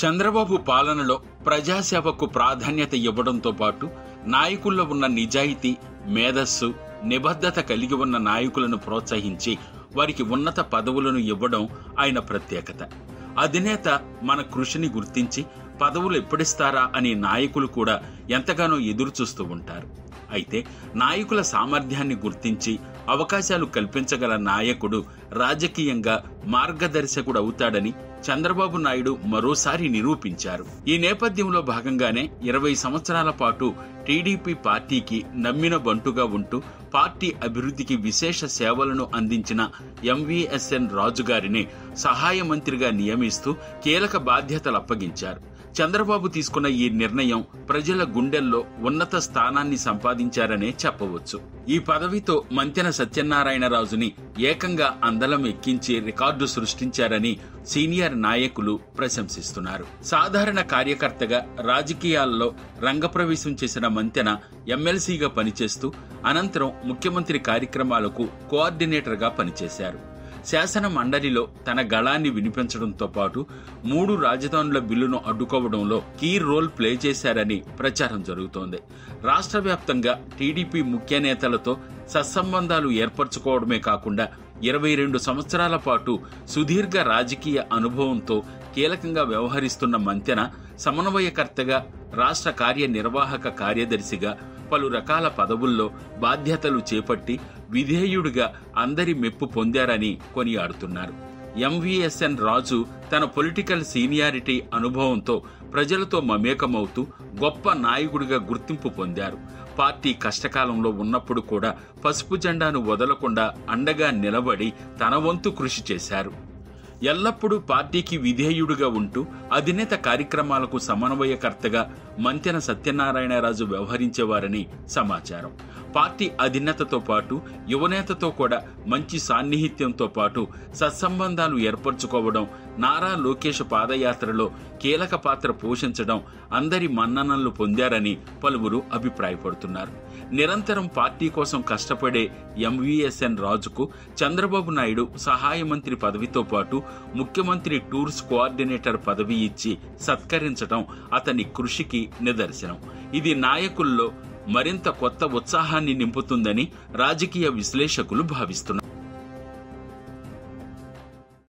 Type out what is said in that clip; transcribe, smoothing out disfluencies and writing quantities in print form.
చంద్రబాబు పాలనలో ప్రజాసేవకు ప్రాధాన్యత ఇవ్వడంతో పాటు నాయకుల్లో ఉన్న నిజాయితీ, మేధస్సు, నిబద్ధత కలిగి ఉన్న నాయకులను ప్రోత్సహించి వారికి ఉన్నత పదవులను ఇవ్వడం ఆయన ప్రత్యేకత. అధినేత మన కృషిని గుర్తించి పదవులు ఎప్పుడిస్తారా అని నాయకులు కూడా ఎంతగానో ఎదురుచూస్తూ ఉంటారు. అయితే నాయకుల సామర్థ్యాన్ని గుర్తించి అవకాశాలు కల్పించగల నాయకుడు రాజకీయంగా మార్గదర్శకుడు అవుతాడని చంద్రబాబు నాయుడు మరోసారి నిరూపించారు. ఈ నేపథ్యంలో భాగంగానే 20 సంవత్సరాల పాటు టీడీపీ పార్టీకి నమ్మిన బంటుగా ఉంటూ పార్టీ అభివృద్ధికి విశేష సేవలను అందించిన ఎంవీఎస్ఎన్ రాజు గారిని సహాయ మంత్రిగా నియమిస్తూ కీలక బాధ్యతలు అప్పగించారు. చంద్రబాబు తీసుకున్న ఈ నిర్ణయం ప్రజల గుండెల్లో ఉన్నత స్థానాన్ని సంపాదించారనే చెప్పవచ్చు. ఈ పదవితో మంతెన సత్యనారాయణరాజుని ఏకంగా అందలం ఎక్కించి రికార్డు సృష్టించారని సీనియర్ నాయకులు ప్రశంసిస్తున్నారు. సాధారణ కార్యకర్తగా రాజకీయాల్లో రంగప్రవేశం చేసిన మంతెన ఎమ్మెల్సీగా పనిచేస్తూ అనంతరం ముఖ్యమంత్రి కార్యక్రమాలకు కోఆర్డినేటర్గా పనిచేశారు. శాసన మండలిలో తన గళాన్ని వినిపించడంతో పాటు 3 రాజధానుల బిల్లును అడ్డుకోవడంలో కీ రోల్ ప్లే చేశారని ప్రచారం జరుగుతోంది. రాష్ట్ర వ్యాప్తంగా టీడీపీ ముఖ్య నేతలతో సత్సంబంధాలు ఏర్పరచుకోవడమే కాకుండా 22 సంవత్సరాల పాటు సుదీర్ఘ రాజకీయ అనుభవంతో కీలకంగా వ్యవహరిస్తున్న మంతెన సమన్వయకర్తగా, రాష్ట్ర కార్యనిర్వాహక కార్యదర్శిగా పలు రకాల పదవుల్లో బాధ్యతలు చేపట్టి విధేయుడిగా అందరి మెప్పు పొందారని కొనియాడుతున్నారు. ఎంవీఎస్ఎన్ రాజు తన పొలిటికల్ సీనియారిటీ అనుభవంతో ప్రజలతో మమేకమవుతూ గొప్ప నాయకుడిగా గుర్తింపు పొందారు. పార్టీ కష్టకాలంలో ఉన్నప్పుడు కూడా పసుపు జెండాను వదలకుండా అండగా నిలబడి తన వంతు కృషి చేశారు. ఎల్లప్పుడూ పార్టీకి విధేయుడిగా ఉంటూ అధినేత కార్యక్రమాలకు సమన్వయకర్తగా మంతెన సత్యనారాయణరాజు వ్యవహరించేవారని సమాచారం. పార్టీ అధినేతతో పాటు యువనేతతో కూడా మంచి సాన్నిహిత్యంతో పాటు సత్సంబంధాలు ఏర్పరచుకోవడం, నారా లోకేష్ పాదయాత్రలో కీలక పాత్ర పోషించడం అందరి మన్ననలు పొందారని పలువురు అభిప్రాయపడుతున్నారు. నిరంతరం పార్టీ కోసం కష్టపడే ఎంవీఎస్ఎన్ రాజుకు చంద్రబాబు నాయుడు సహాయ మంత్రి పదవితో పాటు ముఖ్యమంత్రి టూర్స్ కోఆర్డినేటర్ పదవి ఇచ్చి సత్కరించడం అతని కృషికి నిదర్శనం. ఇది నాయకుల్లో మరింత కొత్త ఉత్సాహాన్ని నింపుతుందని రాజకీయ విశ్లేషకులు భావిస్తున్నారు.